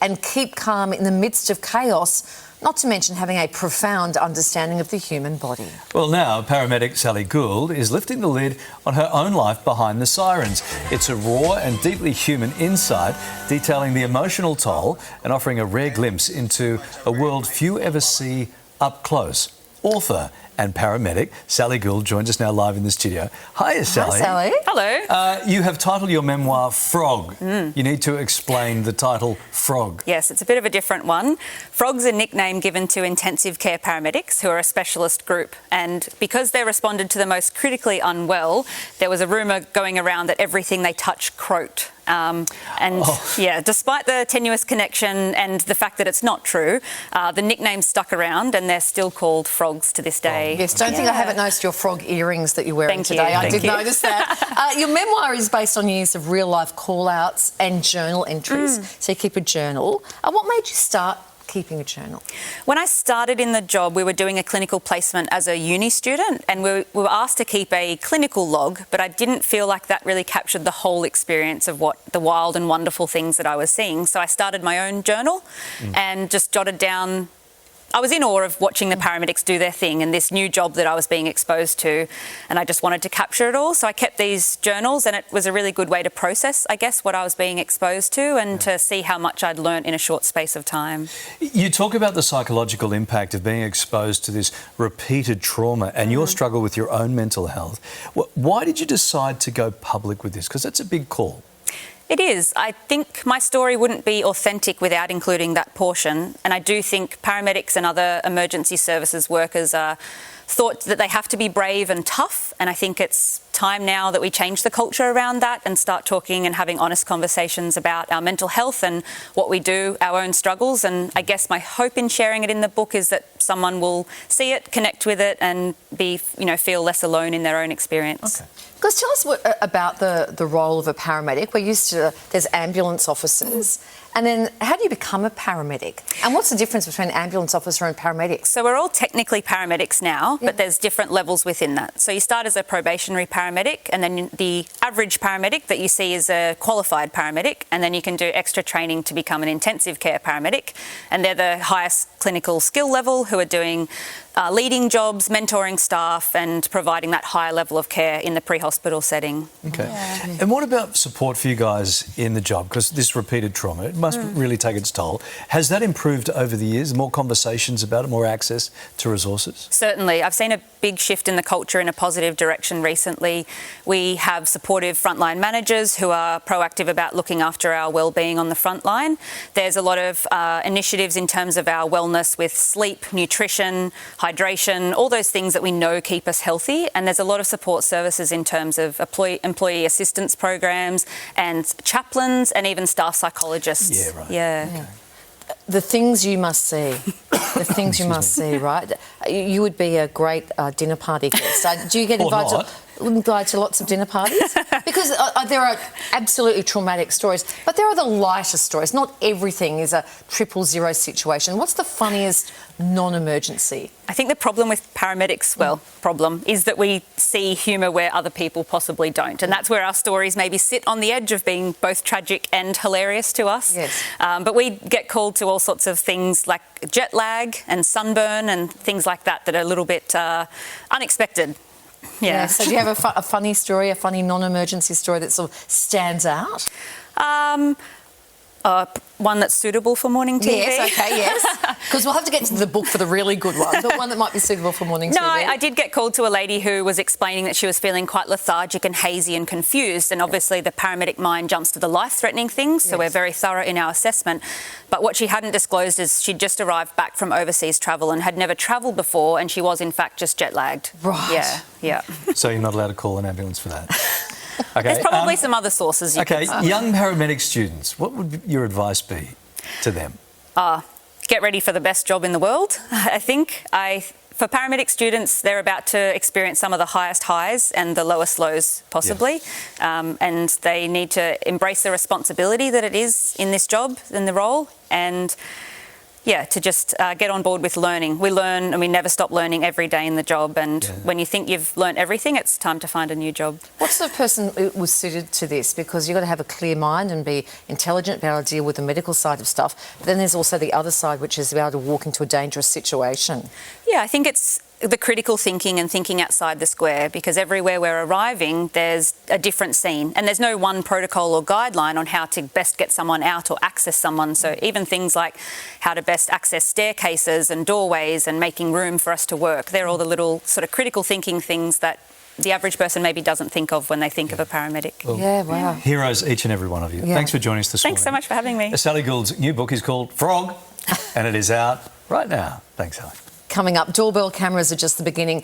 and keep calm in the midst of chaos, not to mention having a profound understanding of the human body. Well, now paramedic Sally Gould is lifting the lid on her own life behind the sirens. It's a raw and deeply human insight, detailing the emotional toll and offering a rare glimpse into a world few ever see up close. Author and paramedic Sally Gould joins us now live in the studio. Hiya, Sally. Hi, Sally. Hello. You have titled your memoir Frog. You need to explain the title Frog. Yes, it's a bit of a different one. Frog's a nickname given to intensive care paramedics, who are a specialist group. And because they responded to the most critically unwell, there was a rumour going around that everything they touched croaked. Despite the tenuous connection and the fact that it's not true, the nickname stuck around and they're still called frogs to this day. Yes, don't think I haven't noticed your frog earrings that you're wearing Thank today. you. I Thank did notice that. Your memoir is based on years of real-life call-outs and journal entries. So you keep a journal. What made you start keeping a journal? When I started in the job, we were doing a clinical placement as a uni student, and we were asked to keep a clinical log, but I didn't feel like that really captured the whole experience of what the wild and wonderful things that I was seeing. So I started my own journal and just jotted down. I was in awe of watching the paramedics do their thing and this new job that I was being exposed to, and I just wanted to capture it all. So I kept these journals, and it was a really good way to process, I guess, what I was being exposed to and to see how much I'd learnt in a short space of time. You talk about the psychological impact of being exposed to this repeated trauma and your struggle with your own mental health. Why did you decide to go public with this? Because that's a big call. It is. I think my story wouldn't be authentic without including that portion. And I do think paramedics and other emergency services workers are thought that they have to be brave and tough. And I think it's time now that we change the culture around that and start talking and having honest conversations about our mental health and what we do, our own struggles. And I guess my hope in sharing it in the book is that someone will see it, connect with it, and feel less alone in their own experience. Okay. Because tell us about the role of a paramedic. There's ambulance officers, and then how do you become a paramedic? And what's the difference between an ambulance officer and paramedics? So we're all technically paramedics now, but there's different levels within that. So you start as a probationary paramedic, and then the average paramedic that you see is a qualified paramedic, and then you can do extra training to become an intensive care paramedic, and they're the highest clinical skill level who are doing leading jobs, mentoring staff, and providing that higher level of care in the pre-hospital setting. Okay. Yeah. And what about support for you guys in the job? Because this repeated trauma, it must really take its toll. Has that improved over the years? More conversations about it, more access to resources? Certainly. I've seen a big shift in the culture in a positive direction recently. We have supportive frontline managers who are proactive about looking after our well-being on the front line. There's a lot of initiatives in terms of our wellness with sleep, nutrition, hydration, all those things that we know keep us healthy. And there's a lot of support services in terms of employee assistance programs and chaplains and even staff psychologists. Yeah, right. Yeah. Okay. The things you must see. The things you must see, right? You would be a great dinner party guest. Do you get invited to lots of dinner parties? Because there are absolutely traumatic stories, but there are the lighter stories. Not everything is a 000 situation. What's the funniest non-emergency? I think the problem with paramedics, is that we see humour where other people possibly don't. And that's where our stories maybe sit on the edge of being both tragic and hilarious to us. Yes. But we get called to all sorts of things like jet lag and sunburn and things like that that are a little bit unexpected. Yeah. So do you have a funny story, a funny non-emergency story that sort of stands out? One that's suitable for morning TV. Yes, okay, yes. Because we'll have to get to the book for the really good one, but one that might be suitable for morning TV. No, I did get called to a lady who was explaining that she was feeling quite lethargic and hazy and confused, and obviously the paramedic mind jumps to the life-threatening things, so we're very thorough in our assessment. But what she hadn't disclosed is she'd just arrived back from overseas travel and had never travelled before, and she was in fact just jet-lagged. Right. Yeah. So you're not allowed to call an ambulance for that? Okay. There's probably some other sources you Okay, could young paramedic students, what would your advice be to them? Get ready for the best job in the world, I think. For paramedic students, they're about to experience some of the highest highs and the lowest lows possibly. And they need to embrace the responsibility that it is in this job, in the role, and to just get on board with learning. We learn and we never stop learning every day in the job. And when you think you've learnt everything, it's time to find a new job. What sort of person was suited to this? Because you've got to have a clear mind and be intelligent, be able to deal with the medical side of stuff. But then there's also the other side, which is to be able to walk into a dangerous situation. Yeah, I think it's the critical thinking and thinking outside the square, because everywhere we're arriving, there's a different scene and there's no one protocol or guideline on how to best get someone out or access someone. So even things like how to best access staircases and doorways and making room for us to work, they're all the little sort of critical thinking things that the average person maybe doesn't think of when they think of a paramedic. Well, wow. Heroes, each and every one of you. Yeah. Thanks for joining us this morning. Thanks so much for having me. Sally Gould's new book is called Frog, and it is out right now. Thanks, Sally. Coming up, doorbell cameras are just the beginning.